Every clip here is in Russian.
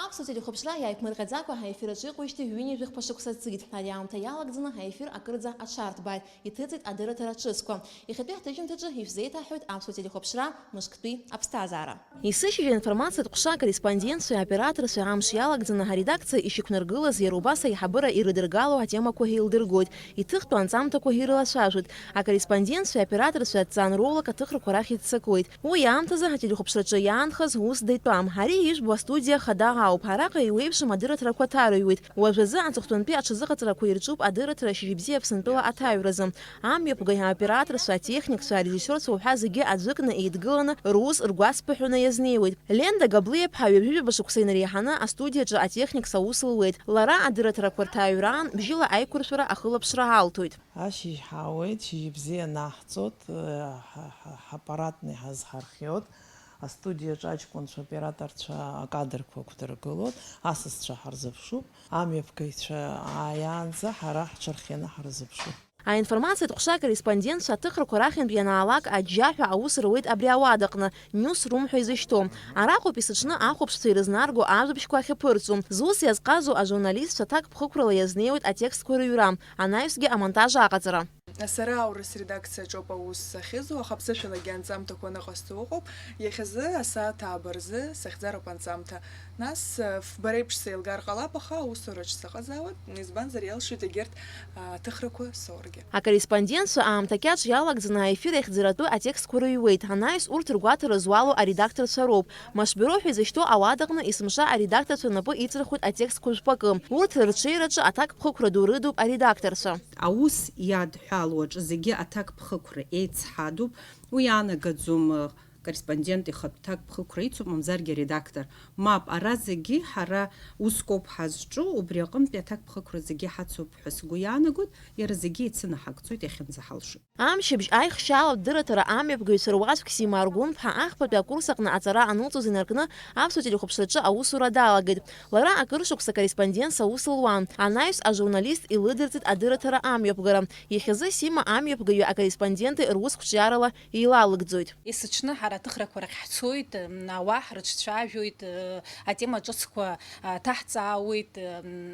Аԥсуа телехәаԥшра иааиԥмырҟьаӡакәа ҳаефираҿы иҟоуижьҭеи ҩынҩажәих ԥашықәса ҵит. Ари аамҭа иалагӡаны ҳаефир акырӡа аҽарҭбааит, иҭыҵит адырраҭара ҿыцқәа. Иахьатәи ҳҭыжьымҭаҿы ишәзеиҭаҳҳәоит аԥсуа телехәаԥшра мышктәи аԥсҭазаара. Исышьыжь информациатә ҟәша акорреспондентцәеи аоператорцәеи амш иалагӡаны ҳаредакциа ишьақәнаргылаз иара убас аиҳабыра ирыдыргало атемақәа еилдыргоит, иҭыхтәу анҵамҭақәа ирылацәажәоит. Акорреспондентцәеи аоператорцәеи адҵаанролак аҭыхрақәа рахь иццакуеит. Уи аамҭазы ҳателехәаԥшраҿы иаанхаз ус деитәам. Ари ижәбо астудиа хада ауп. Араҟа иуеиԥшым адырраҭарақәа ҭарыҩуеит. Уажәазы аҵыхәтәантәи аҽазыҟаҵарақәа ирҿуп адырраҭара шьыжьбзиа Аԥсынтәыла аҭаҩразы. Амҩаԥгаҩ аоператорцәа, атехникцәа, арежиссерцәа уҳәа зегьы аӡәыкны еидгыланы рус ргәасԥыҳәаны иазнеиуеит. Ленда Габлиаԥҳа ҩажәижәаба шықәса инареиҳаны астудиаҿы атехникс аус луеит. Лара адырраҭарақәа рҭаҩраан бжьыла аиқәыршәара ахылаԥшра аалҭоит. Ашьыжь ҳаауеит, шьыжьбзиа наҳҵот, ҳапаратны иҳазҳархиот. Астудиаҿы аҷкәынцәа, аоператорцәа акадрқәа қәдыргылот, асасцәа ҳарзыԥшуп, амҩаԥгаҩцәа ааиаанӡа ҳара ҳҽырхианы ҳарзыԥшуп. Аинформациатә ҟәша акорреспондентцәа аҭыхрақәа рахьынтә ианаалак аџьџьаҳәа аус руеит абри ауадаҟны, Newsroom ҳәа изышьҭоу. Араҟоуп исыҽны ахәаԥшцәа ирызнарго ажәабжьқәа ахьаԥырҵу. Зус иазҟазу ажурналистцәа ҭакԥхықәрала иазнеиуеит атекстқәа рыҩра, анаҩсгьы амонтаж аҟаҵара. Сара аурыс редакциаҿоуп аус сахьызу, аха ԥсышәалагьы анҵамҭақәа ныҟасҵо ыҟоуп. Иахьазы асааҭ аабарзы сахьӡароуп анҵамҭа. Нас бара еиԥш сеилгар ҟалап, аха аусураҿ сыҟазаауеит, избанзар иалшоит егьырҭ аҭыхрақәа соургьы. Акорреспондентцәа аамҭакьаҿ иалагӡаны аефир иахьӡаратәы атекстқәа рыҩуеит. Анаҩс урҭ ргәаҭара зуалу аредакторцәа роуп. Машбюро ҳәа изышьҭоу ауадаҟны есымша аредакторцәа напы иҵырхуеит атекстқәа жәпакы. Урҭ рырҽеираҿы аҭакԥхықәра ду рыдуп аредакторцәа. Аус иадҳәалоу аҿы зегьы аҭакԥхықәра еицҳадуп. Уи иаанагаӡом корреспондент ихатә ҭакԥхықәра ицуп, мамзаргьы аредактор. Мап, ара зегьы ҳара ускоуп ҳазҿу, убри аҟынтәи аҭакԥхықәра зегьы ҳацуп ҳәа сгәы иаанагоит, иара зегьы ицынаҳагӡоит иахьынӡаҳалшоит. Амшьыбжь аихшьаала адырраҭара амҩаԥгаҩцәа руаӡәк Сима Аргәынԥҳа ахԥатәи акурс аҟны аҵара анылҵоз инаркны аԥсуа телехәаԥшраҿы аусура далагеит. Лара акыршықәса корреспондентс аус луан. Анаҩс ажурналист илыдырҵеит адырраҭара амҩаԥгара. Иахьазы Сима амҩаԥгаҩы акорреспонденти рус қәҿиарала еилалыгӡоит. Есыҽны ҳара аҭыхрақәа рахь ҳцоит, ауаа ҳрыҿцәажәоит, атема ҿыцқәа ҭаҳҵаауеит,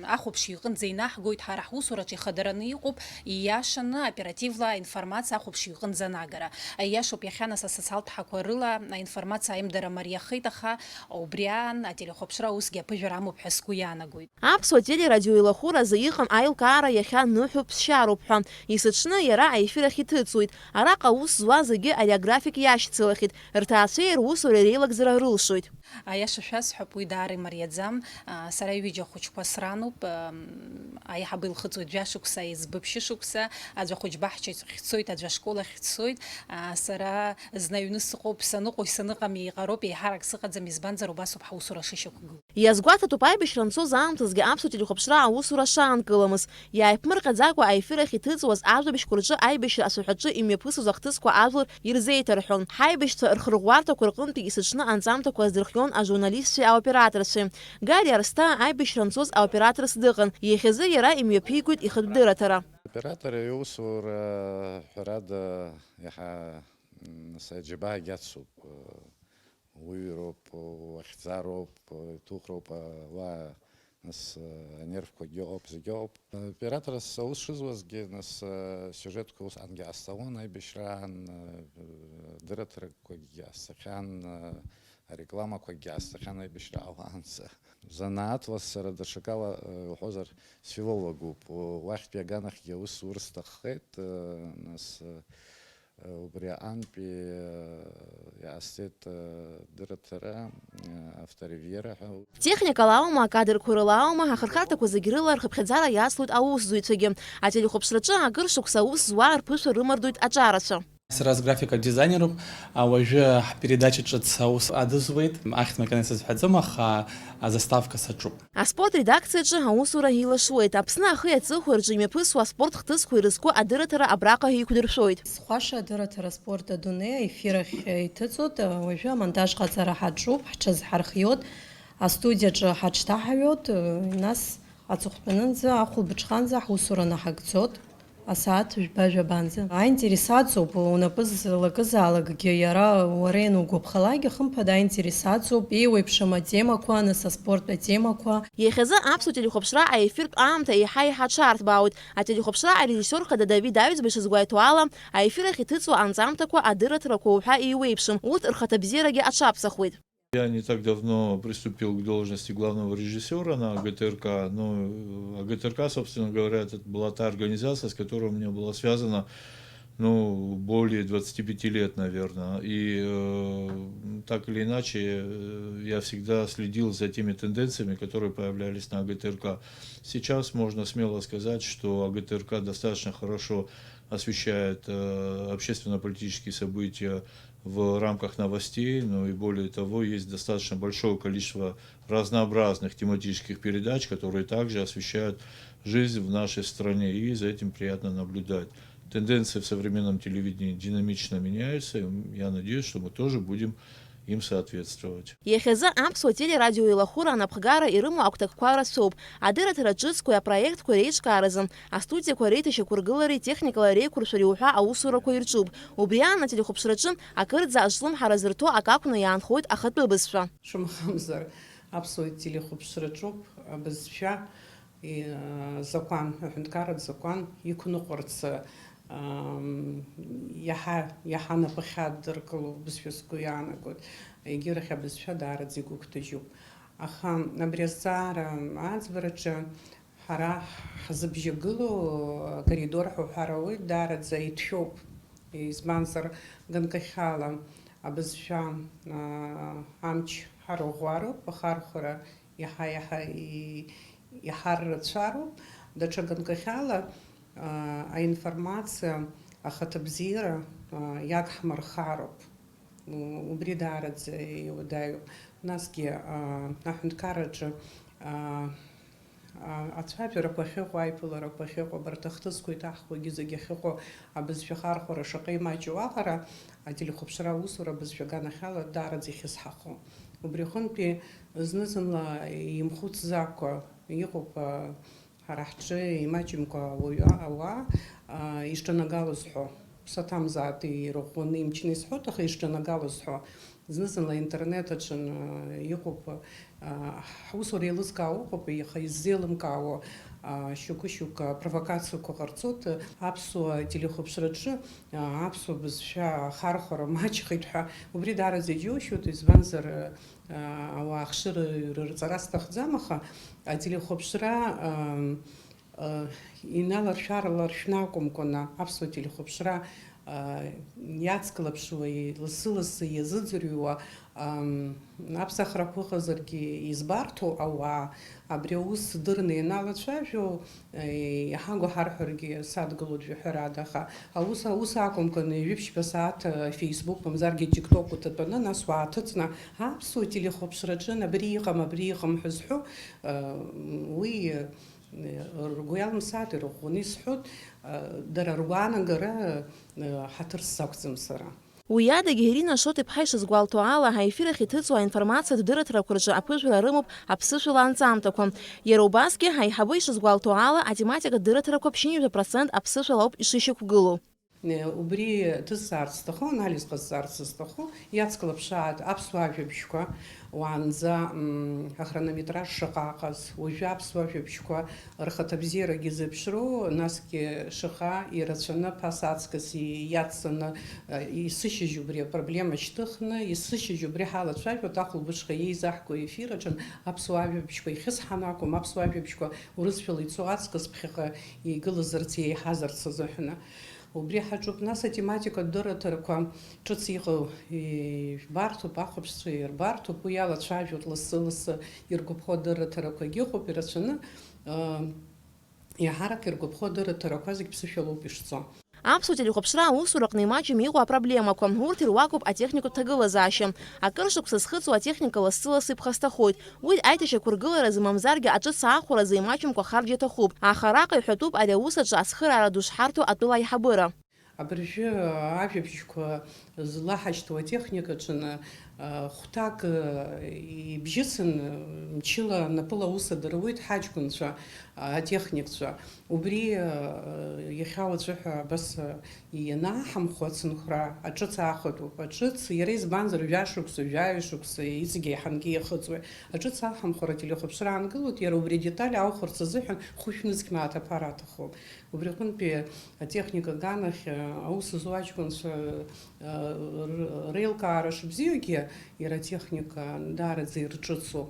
ахәаԥш иҟынӡа инаҳгоит, ҳара ҳусураҿы ихадараны иҟоуп, ииашаны оперативла аинформациа ахәаԥш иҟынӡа анагара. Ииашоуп иахьаназ асоциалтәҳақәа рыла аинформациа аимдара мариахеит, аха убри аан ателехәаԥшра усгьы аԥыжәара амоуп ҳәа сгәы иаанагоит. Аԥсуа телерадиоеилахәыразы иҟам аилкаара иахьа ныҳәоуп ԥсшьароуп ҳәа. Исыҽны иара аефир ахь иҭыҵуеит. Араҟа аус зуа зегьы ари аграфик иашьцылахьеит. Рҭаацәеи русуреи реилагӡара рылшоит. Аиаша шәасҳәап, уи даара имариаӡам. Сара ҩыџьа хәыҷқәа срануп. Аиҳабы илхыҵуеит жәашықәса, еиҵбы ԥшьышықәса, аӡәы ахәыҷбаҳча ицәцоит, аӡәы ашкол ахь ицоит. Сара зны аҩны сыҟоуп, саныҟои саныҟами еиҟароуп, еиҳарак сыҟаӡам, избанзар убасоуп ҳаусура шышьақәгылоу. Иазгәаҭатәуп аибашьра анцоз аамҭазгьы аԥсуа телехәаԥшра аусура шаанкыламыз. Иааиԥмырҟьаӡакәа аефир ахь иҭыҵуаз ажәабжьқәа рҿы аибашьра ацәаҳәаҿы имҩаԥысыз ахҭысқәа ажәлар ирзеиҭарҳәон. Ҳаибашьцәа рхырӷәӷәарҭақәа рҟынтәи исыҽны анҵамҭақәа аздырхион ажурналистцәеи аоператорцәеи. Гари Арсҭа аибашьра анцоз аоператорс дыҟан. Иахьазы иара имҩаԥигоит ихатә дырраҭара. Аоператор иусура ҳәарада иаҳа аџьабаагьы ацуп. Уироуп, уахьӡароуп, ituhроуп, ауаа нас анервқәагьы ыҟоуп, зегьы ыҟоуп. Операторс аус шызуазгьы нас сиужетқәа усҟангьы ҟасҵалон, аибашьраан, дырраҭарақәагьы ҟасҵахьан, арекламақәагьы ҟасҵахьан аибашьра аалаанӡа. Занааҭла сара даҽакала уҳәозар сфилологуп. Уахьтәи аганахьгьы аус зурц сҭаххеит, нас убри аҟнтәи иҟасҵеит дырраҭара, авторевиера ҳәа. Техникала аума, акадрқәа рыла аума, ахырхарҭақәа зегьы рыла рхыԥхьаӡара иацлоит аусзуҩцәагьы. Ателехәаԥшраҿы акыршықәса аус зуаа рԥышәа рымардоит аҿарацәа. Сара сграфика дизайнеруп, уажәы ҳпередача ҿыц аус адызуеит, ахьҭа макьана исызҳәаӡом, аха азаставка саҿуп. Аспорт редакциаҿы аусура еилашуеит. Аԥсны ахи аҵыхәеи рҿы имҩаԥысуа аспорт хҭысқәа ирызку адырраҭара абраҟа иқәдыршәоит. Схәаша адырраҭара спорт адунеи аефир ахь иҭыҵуеит, уажәы амонтаж ҟаҵара ҳаҿуп, ҳҽазҳархиот, астудиаҿы ҳаҽҭаҳаҩот, нас аҵыхәтәанынӡа ахәылбыҽханӡа ҳусура наҳагӡот. асааҭ жәба-жәабанӡа. Аинтересациоуп унапы злакызаалакгьы иара уара ианугәаԥхалакгьы хымԥада аинтересациоуп еиуеиԥшым атемақәа, нас аспорттә атемақәа. Иахьазы аԥсуа телехәаԥшра аефиртә аамҭа еиҳа-еиҳа аҽаарҭбаауеит. Ателехәаԥшра арежиссиор хада Давид Аҩӡба ишазгәаиҭо ала, аефир ахь иҭыҵуа анҵамҭақәа адырраҭарақәа уҳәа еиуеиԥшым, урҭ рхаҭабзиарагьы аҽаԥсахуеит. Я не так давно приступил к должности главного режиссера на АГТРК, но АГТРК, собственно говоря, это была та организация, с которой у меня была связана более 25 лет, наверное. И так или иначе я всегда следил за теми тенденциями, которые появлялись на АГТРК. Сейчас можно смело сказать, что АГТРК достаточно хорошо освещает общественно-политические события в рамках новостей, но и более того, есть достаточно большое количество разнообразных тематических передач, которые также освещают жизнь в нашей стране, и за этим приятно наблюдать. Тенденции в современном телевидении динамично меняются, и я надеюсь, что мы тоже будем им соответствовать. Иахьазы аԥсуа телерадиоеилахәыра анапхгара ирымоу агәҭакқәа рацәоуп. Адырраҭара ҿыцқәеи апроектқәеи реиҿкааразы, астудиақәа реиҭашьақәыргылареи техникала реиқәыршәареи уҳәа аусурақәа ирҿуп. Убри аан ателехәаԥшраҿы акырӡа аҿлымҳара зырҭо ак акәны иаанхоит ахатәы бызшәа. Шымхамзар аԥсуа телехәаԥшраҿоуп абызшәа закәан, аҳәынҭқарратә закәан иқәныҟәарц иаҳа напахьа адыркыло бызшәа сгәы иаанагоит. Егьирахь абызшәа даараӡа игәыгәҭажьуп. Аха абри азҵаара аӡбараҿы ҳара ҳзыбжьагылоу акоридор ҳәа уҳәар ауеит, даараӡа иҭшәоуп. Избанзар ганкахьала абызшәа амч ҳарӷәӷәароуп, ахархәара иаҳа-иаҳа иҳаррацәароуп. Даҽа ганкахьала аинформациа ахаҭабзиара иагҳмырхароуп. Убри даараӡа иуадаҩуп. Насгьы аҳәынҭқарраҿы ацәажәарақәа ахьыҟоу, аиԥыларақәа ахьыҟоу, абарҭ ахҭысқәа иҭаҳхуагьы зегьы ахьыҟоу абызшәа хархәара шаҟа имаҷу аҟара, ателехәаԥшра аусура абызшәа аганахьала даараӡа ихьысҳахо. Убри аҟынтәи зны-зынла имхәыцӡакәа иҟоуп ҳара ҳҿы имаҷымкәа ауаа ишҿанагалоз ҳәа. Саҭамзаат ирӷәӷәаны имчны исҳәоит, аха ишҿанагалоз ҳәа. Зны-зынла интернет аҿы иҟоуп ҳусура еилызкаауа ыҟоуп, аха иззеилымкаауа шьоукы-шьоукы провокациақәа ҟарҵоит. Аԥсуа телехәаԥшраҿы аԥсуа бызшәа хархәара маҷхеит ҳәа убри даараӡа иџьоушьоит, избанзар ауаа ахшыра рырҵара сҭахӡам, аха ателехәаԥшра иналаршәарларшәны акәымкәаны аԥсуа телехәаԥшра иацклаԥшуа, лассы-лассы иазыӡырҩуа аԥсахрақәа ыҟазаргьы избарҭоу ауаа абри аус дырны ианалацәажәо иҳагу ҳарҳәаргьы садгылоит жәаҳәарада, аха аус акәымкәаны ҩышьба сааҭ фейсбук мамзаргьы тикток уҭатәаны, нас уааҭыҵны аԥсуа телехәаԥшраҿы абри иҟам ҳәа зҳәо уи ргәы иалымсааит, ирӷәӷәаны исҳәоит, дара ргәаанагара ҳаҭыр сзақәӡам сара. Уи адагьы Ирина Шот-иԥҳа ишазгәалҭо ала, ҳаефир ахь иҭыҵуа аинформациатә дырраҭарақәа рҿы аԥыжәара рымоуп аԥсышәала анҵамҭақәа. Иара убасгьы ҳаиҳабы ишазгәалҭо ала, атематикатә дырраҭарақәа 90% аԥсышәала ауп ишышьақәгылоу. Убри ҭызцаарц сҭаху, анализ ҟазҵаарц сҭаху, иацклаԥшааит аԥсуа ажәабжьқәа уаанӡа ахронометраж шаҟа-ҟаз, уажәы аԥсуа ажәабжьқәа рхаҭабзиарагьы зыԥшроу, насгьы шаҟа ирацәаны ԥас аҵкыс иацҵаны исышьыжь убри апроблема шьҭыхны, исышьыжь убри ҳалацәажәоит ахәылбыҽха еизаҳго ефир аҿы аԥсуа ажәабжьқәа ихьысҳаны акәым, аԥсуа ажәабжьқәа урысшәала ицо аҵкыс ԥхьаҟа игылазарц, еиҳазарц азыҳәаны. Убри ҳаҿуп, нас атематикатә дырраҭарақәа ҿыц иҟоу ибарҭоуп, ахәаԥшцәа ирбарҭоуп, уи алацәажәоит лассы-лассы иргәаԥхо дырраҭарақәагьы ыҟоуп, ирацәаны иаҳарак иргәаԥхо дырраҭарақәа зегь ԥсышәалоуп ишцо. Аԥсуа телехәаԥшра аусураҟны имаҷым иҟоу апроблемақәа, урҭ ируакуп атехникатә ҭагылазаашьа. Акыр шықәса зхыҵуа атехника лассы-лассы иԥхасҭахоит. Уи аиҭашьақәыргыларазы мамзаргьы аҿыц аахәаразы имаҷымкәа харџьа иҭахуп. Аха араҟа иҳәатәуп ари аус аҿы ацхыраара ду шҳарҭоу атәыла аиҳабыра. Абыржәы ажәабжьқәа злаҳашьҭуа атехникаҿы хәҭак ибжьысын мчыла напыла аус адыруеит ҳаҷкәынцәа, атехникцәа. Убри иахьа уаҵәыҳәа абас ианаҳамхәа ацынхәра аҿыц аахытуп. Аҿыц иара избанзар жәашықәса, жәаҩашықәса иҵегьы иаҳангьы иахыҵуеит. Аҿыц аҳамхәара ателехәаԥшра аангылоит, иара убри адеталь аухәарц азыҳәан хәышәнызқь мааҭ аԥарат ахоуп. Убри аҟынтәи атехника аганахь аус зуа аҷкәынцәа реилкаара шыбзиоугьы иара атехника даараӡа ирҿыцуп.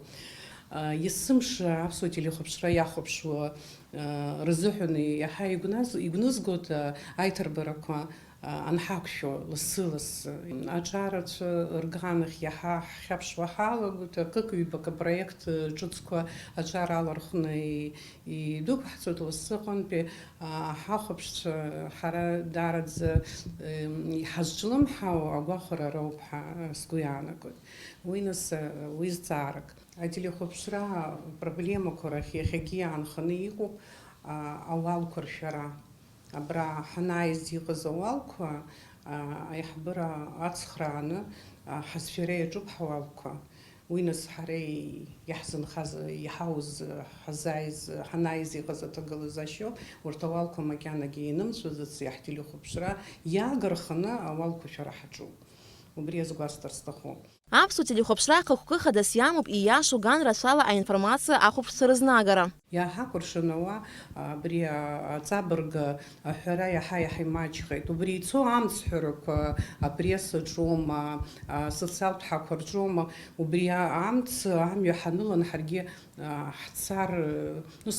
Есымш аԥсуа телехәаԥшра иахәаԥшуа рзыҳәан иаҳа игәнызгоит аиҭарбарақәа анҳақәшәо лассы-лассы. Аҿарацәа рганахь иаҳа ҳхьаԥшуа ҳалагоит, акык-ҩбак апроект ҿыцқәа аҿар алархны идәықәаҳҵоит лассы аҟынтәи ҳахәаԥшцәа ҳара даараӡа иҳазҿлымҳау агәахәара роуп ҳәа сгәы иаанагоит. Уи нас уи зҵаарак. Ателехәаԥшра проблемақәа рахь иахьагьы аанханы иҟоуп ауалқәа ршәара. Абра ҳанааиз иҟаз ауалқәа аиҳабыра ацхрааны ҳазшәара иаҿуп ҳауалқәа. Уи нас ҳара иаҳзынхаз иҳауз ҳанааиз иҟаз аҭагылазашьоуп. Урҭ ауалқәа макьанагьы инымцәаӡац иаҳтелехәаԥшра иаагарханы ауалқәа шәара ҳаҿуп. Убри азгәасҭар сҭахуп. Аԥсуа телехәаԥшра хықәкыхадас иамоуп ииашоу ган рацәала аинформациа ахәаԥшцәа рызнагара. Иааҳакәыршанауа абри аҵабырг аҳәара иаҳа имаҷхеит. Убри ицо амцҳәарақәа апрессаҿоума, асоциалтә ҳақәа рҿоума, убри амц амҩа ҳанылан ҳаргьы ҳцар,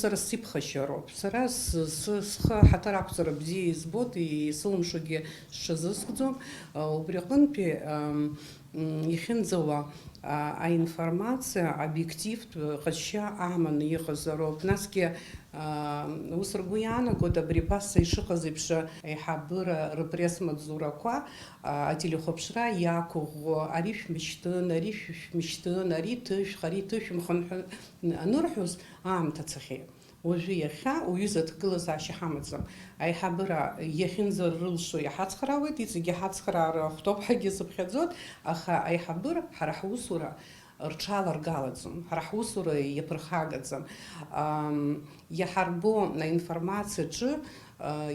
сара сиԥхашьароуп. Сара схы ҳаҭыр ақәҵара бзиа избоит, исылымшогьы сҽазыскӡом. Убри аҟынтәи ихьынӡауа аинформациа обиективтә ҟазшьа аманы иҟазароуп. Насгьы ус ргәы иаанагоит абри ԥаса ишыҟаз еиԥш аиҳабыра рыпресс-маҵзурақәа ателехәаԥшра иақәыӷәӷәо ари шәмышьҭын, ари шәмышьҭын, ари ҭышәх, ари ҭышәымхын анырҳәоз аамҭа цахьеит. Уажәы иахьа уҩыза ҭагылазаашьа ҳамаӡам. Аиҳабыра иахьынӡарылшо иҳацхраауеит, иҵегьы ҳацхраара хәҭоуп ҳәагьы сыԥхьаӡоит, аха аиҳабыра ҳара ҳусура рҽаларгалаӡом, ҳара ҳусура иаԥырхагаӡам. Иаҳарбо аинформациаҿы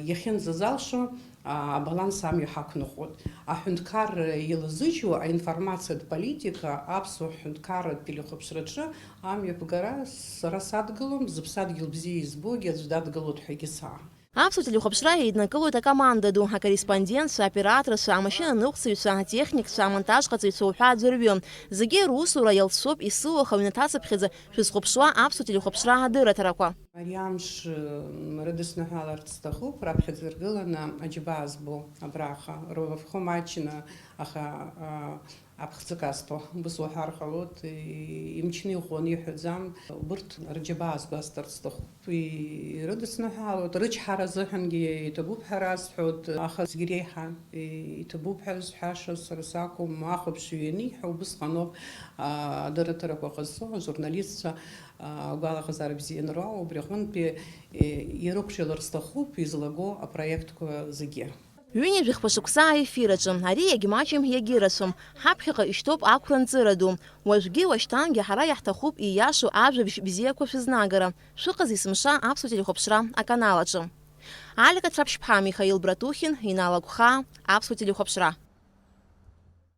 иахьынӡазалшо абаланс амҩа ҳақәныҟәоит. Аҳәынҭқар илазыжьуа аинформациатә политика аԥсуа ҳәынҭқарратә телехәаԥшраҿы амҩаԥгара сара садгылом, зыԥсадгьыл бзиа избогьы аӡә дадгылоит ҳәагьы саам. Аԥсуа телехәаԥшра еиднакылоит акоманда ду, акорреспондентцәа, аоператорцәа, амашьынаныҟәцаҩцәа, атехникцәа, амонтажҟаҵаҩцәа уҳәа аӡәырҩы. Зегьы русура иалсоуп исыуаха аҩнаҭацыԥхьаӡа шәызхәаԥшуа аԥсуа телехәаԥшра адырраҭарақәа. Ари амш рыдысныҳәаларц сҭахуп, раԥхьаӡа иргыланы аџьабаа збо абраҟа рвафхомачина, аха аԥхӡыкасҭо быс уаҳар ҟалоит, имчны иӷәӷәаны иҳәаӡам. Убырҭ рџьабаа згәасҭарц сҭахуп, ирыдысныҳәалоит, рычҳара азыҳәангьы иҭабуп ҳәа расҳәоит, аха зегьы реиҳа иҭабуп ҳәа зҳәаша сара сакәым, ахәаԥшҩы ианиҳәа убысҟаноуп адырраҭарақәа ҟазҵо ажурналистцәа агәалаҟазаара бзианы роуа, убри аҟынтәи ирықәҿиаларц сҭахуп излаго апроектқәа зегьы. Ҩынҩажәахә шықәса аефираҿы, ари иагьмаҷым иагьырацәам, ҳаԥхьаҟа ишьҭоуп ақәра-нҵыра ду. Уажәгьы уашьҭангьы ҳара иаҳҭахуп ииашоу ажәабжь бзиақәа шәызнагара. Шәыҟаз есымша аԥсуа телехәаԥшра аканалаҿы. Алика Трапшьԥҳа, Михаил Братухин, Инал Агәхаа, аԥсуа телехәаԥшра.